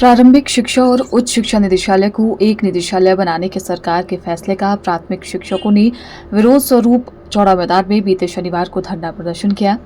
प्रारंभिक शिक्षा और उच्च शिक्षा निदेशालय को एक निदेशालय बनाने के सरकार के फैसले का प्राथमिक शिक्षकों ने विरोध स्वरूप चौड़ा मैदान में बीते शनिवार को धरना प्रदर्शन किया,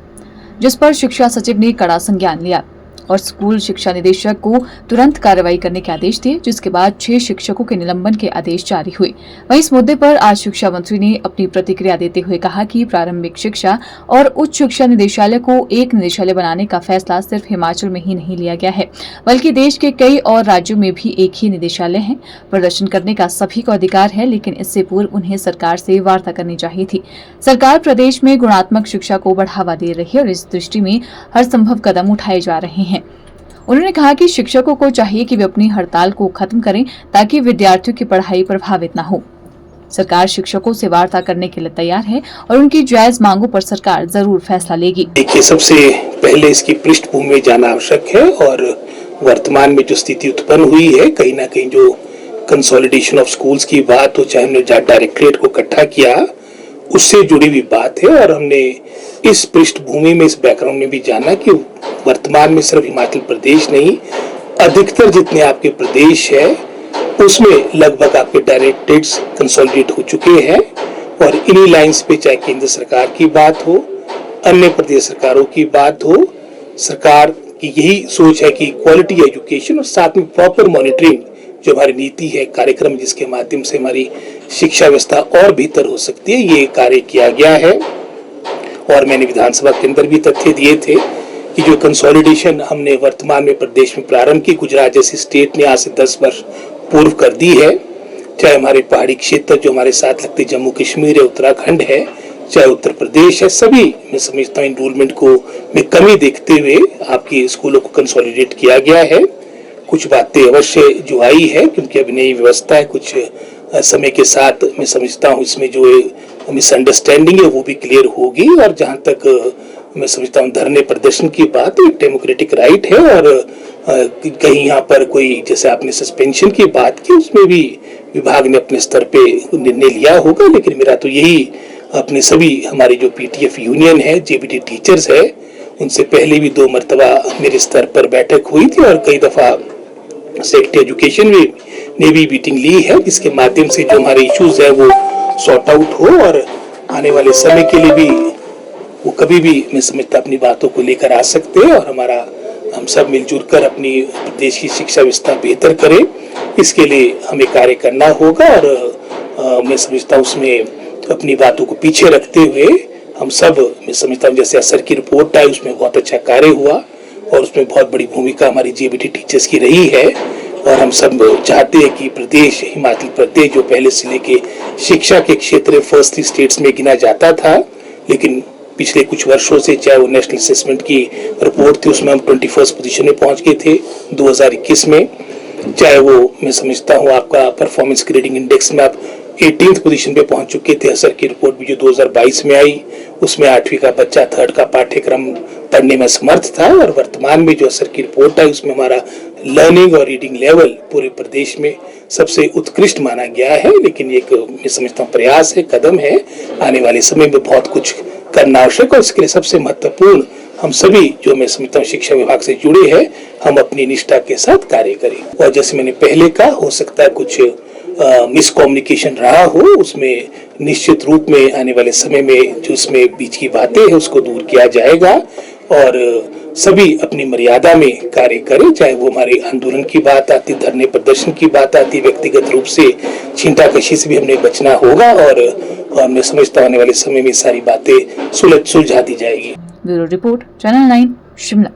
जिस पर शिक्षा सचिव ने कड़ा संज्ञान लिया और स्कूल शिक्षा निदेशक को तुरंत कार्रवाई करने के आदेश दिए, जिसके बाद 6 शिक्षकों के निलंबन के आदेश जारी हुए। वहीं इस मुद्दे पर आज शिक्षा मंत्री ने अपनी प्रतिक्रिया देते हुए कहा कि प्रारंभिक शिक्षा और उच्च शिक्षा निदेशालय को एक निदेशालय बनाने का फैसला सिर्फ हिमाचल में ही नहीं लिया गया है, बल्कि देश के कई और राज्यों में भी एक ही निदेशालय है। प्रदर्शन करने का सभी को अधिकार है, लेकिन इससे पूर्व उन्हें सरकार से वार्ता करनी चाहिए थी। सरकार प्रदेश में गुणात्मक शिक्षा को बढ़ावा दे रही है और इस दृष्टि में हर संभव कदम उठाए जा रहे हैं। उन्होंने कहा कि शिक्षकों को चाहिए कि वे अपनी हड़ताल को खत्म करें ताकि विद्यार्थियों की पढ़ाई प्रभावित न हो। सरकार शिक्षकों से वार्ता करने के लिए तैयार है और उनकी जायज मांगों पर सरकार जरूर फैसला लेगी। देखिए, सबसे पहले इसकी पृष्ठभूमि में जाना आवश्यक है और वर्तमान में जो स्थिति उत्पन्न हुई है, कहीं ना कहीं जो कंसोलिडेशन ऑफ स्कूल्स की बात हो, चाहे हमने डायरेक्टरेट को इकट्ठा किया, उससे जुड़ी हुई बात है। और हमने इस पृष्ठभूमि में, इस बैकग्राउंड में भी जाना कि वर्तमान में सिर्फ हिमाचल प्रदेश नहीं, अधिकतर जितने आपके प्रदेश है उसमें लगभग आपके डायरेक्टरेट्स कंसोलिडेट हो चुके हैं। और इन्हीं लाइंस पे चाहे केंद्र सरकार की बात हो, अन्य प्रदेश सरकारों की बात हो, सरकार की यही सोच है कि क्वालिटी एजुकेशन और साथ में प्रॉपर मॉनिटरिंग जो हमारी नीति है, कार्यक्रम जिसके माध्यम से हमारी शिक्षा व्यवस्था और बेहतर हो सकती है, ये कार्य किया गया है। और मैंने विधानसभा के अंदर भी तथ्य दिए थे कि जो कंसोलिडेशन हमने वर्तमान में प्रदेश में प्रारंभ की, गुजरात जैसी स्टेट ने आज से 10 वर्ष पूर्व कर दी है, चाहे हमारे पहाड़ी क्षेत्र जो हमारे साथ लगते जम्मू कश्मीर है, उत्तराखंड है, चाहे उत्तर प्रदेश है, सभी मैं समझता हूँ इनरोलमेंट को में कमी देखते हुए आपकी स्कूलों को कंसोलिडेट किया गया है। कुछ बातें अवश्य जो आई है, क्योंकि अभी नई व्यवस्था है, कुछ समय के साथ मैं समझता हूँ इसमें जो मिसअंडरस्टैंडिंग है वो भी क्लियर होगी। और जहाँ तक मैं समझता हूँ धरने प्रदर्शन की बात, एक डेमोक्रेटिक राइट है और कहीं यहाँ पर कोई, जैसे आपने सस्पेंशन की बात की, उसमें भी विभाग ने अपने स्तर पे निर्णय लिया होगा। लेकिन मेरा तो यही अपने सभी हमारी जो पीटीएफ यूनियन है, जेबीटी टीचर्स है, उनसे पहले भी 2 मरतबा मेरे स्तर पर बैठक हुई थी और कई दफा सेक्रेटरी एजुकेशन ने भी मीटिंग ली है, जिसके माध्यम से जो हमारे इश्यूज है वो सॉर्ट आउट हो और आने वाले समय के लिए भी वो कभी भी मैं समझता अपनी बातों को लेकर आ सकते हैं और हम सब मिलजुल कर अपनी देश की शिक्षा व्यवस्था बेहतर करें, इसके लिए हमें कार्य करना होगा। और मैं समझता हूँ उसमें अपनी बातों को पीछे रखते हुए हम सब, मैं समझता हूँ जैसे असर की रिपोर्ट आई उसमें बहुत अच्छा कार्य हुआ और उसमें बहुत बड़ी भूमिका हमारी जेबीटी टीचर्स की रही है। और हम सब चाहते हैं कि प्रदेश, हिमाचल प्रदेश जो पहले से लेके शिक्षा के क्षेत्र फर्स्ट स्टेट्स में गिना जाता था, लेकिन पिछले कुछ वर्षों से चाहे वो नेशनल असेसमेंट की रिपोर्ट थी उसमें हम 21st पोजीशन में पहुंच गए थे 2021 में, चाहे वो मैं समझता हूँ आपका परफॉर्मेंस ग्रेडिंग इंडेक्स में आप 18th पोजीशन पे पहुंच चुके थे। असर की रिपोर्ट भी जो 2022 में आई उसमें 8वीं का बच्चा 3rd का पाठ्यक्रम पढ़ने में समर्थ था। और वर्तमान में जो असर की रिपोर्ट आई उसमें हमारा लर्निंग और रीडिंग लेवल पूरे प्रदेश में सबसे उत्कृष्ट माना गया है। लेकिन एक मैं समझता हूँ प्रयास है, कदम है, आने वाले समय में बहुत कुछ करना आवश्यक और इसके लिए सबसे महत्वपूर्ण हम सभी जो मैं समझता हूँ शिक्षा विभाग से जुड़े हैं, हम अपनी निष्ठा के साथ कार्य करें। और जैसे मैंने पहले कहा, हो सकता है कुछ मिसकम्युनिकेशन रहा हो, उसमें निश्चित रूप में आने वाले समय में जो इसमें बीच की बातें हैं उसको दूर किया जाएगा और सभी अपनी मर्यादा में कार्य करें, चाहे वो हमारे आंदोलन की बात आती, धरने प्रदर्शन की बात आती, व्यक्तिगत रूप से छींटाकशी से भी हमने बचना होगा और मैं समझता आने वाले समय में सारी बातें सुलझा दी जाएगी। Bureau report, channel 9, Shimla.